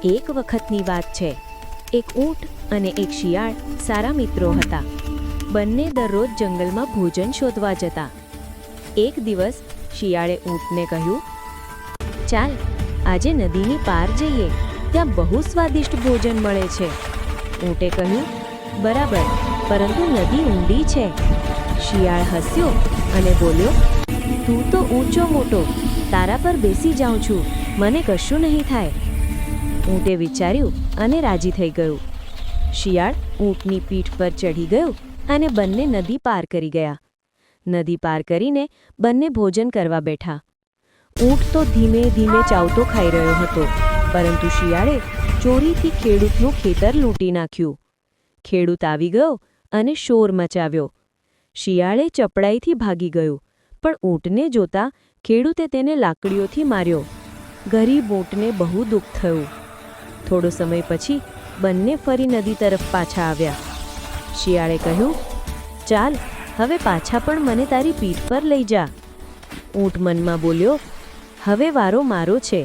એક વખતની વાત છે. એક ઊંટ અને એક શિયાળ સારા મિત્રો હતા. બંને દરરોજ જંગલમાં ભોજન શોધવા જતા. એક દિવસ શિયાળે ઊંટને કહ્યું, ચાલ આજે નદીની પાર જઈએ, ત્યાં બહુ સ્વાદિષ્ટ ભોજન મળે છે. ઊંટે કહ્યું, બરાબર, પરંતુ નદી ઊંડી છે. શિયાળ હસ્યો અને બોલ્યો, તું તો ઊંચો મોટો, તારા પર બેસી જાઉં છું, મને કશું નહીં થાય. ઊંટે વિચાર્યું અને રાજી થઈ ગયું. શિયાળ ઊંટની પીઠ પર ચઢી ગયું અને બંને નદી પાર કરી ગયા. નદી પાર કરીને બંને ભોજન કરવા બેઠા. ઊંટ તો ધીમે ધીમે ચાવતો ખાઈ રહ્યો હતો, પરંતુ શિયાળે ચોરીથી ખેડૂતનું ખેતર લૂંટી નાખ્યું. ખેડૂત આવી ગયો અને શોર મચાવ્યો. શિયાળે ચપળાઈથી ભાગી ગયું, પણ ઊંટને જોતા ખેડૂતે તેને લાકડીઓથી માર્યો. ગરીબ ઊંટને બહુ દુઃખ થયું. થોડો સમય પછી બંને ફરી નદી તરફ પાછા આવ્યા. શિયાળે કહ્યું, ચાલ હવે પાછા પણ મને તારી પીઠ પર લઈ જા. ઊંટ મનમાં બોલ્યો, હવે વારો મારો છે.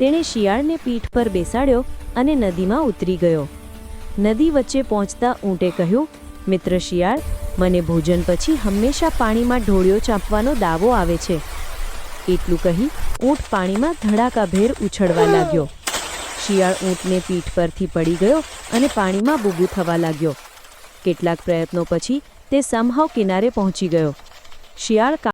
તેણે શિયાળને પીઠ પર બેસાડ્યો અને નદીમાં ઉતરી ગયો. નદી વચ્ચે પહોંચતા ઊંટે કહ્યું, મિત્ર શિયાળ, મને ભોજન પછી હંમેશા પાણીમાં ઢોળિયો ચાંપવાનો દાવો આવે છે. એટલું કહી ઊંટ પાણીમાં ધડાકાભેર ઉછળવા લાગ્યો. શિયાળ ઊંટને પીઠ પરથી પડી ગયો અને પાણીમાં બૂબું થવા લાગ્યો. કેટલાક પ્રયત્નો પછી તે સમહાવ કિનારે પહોંચી ગયો. શિયાળ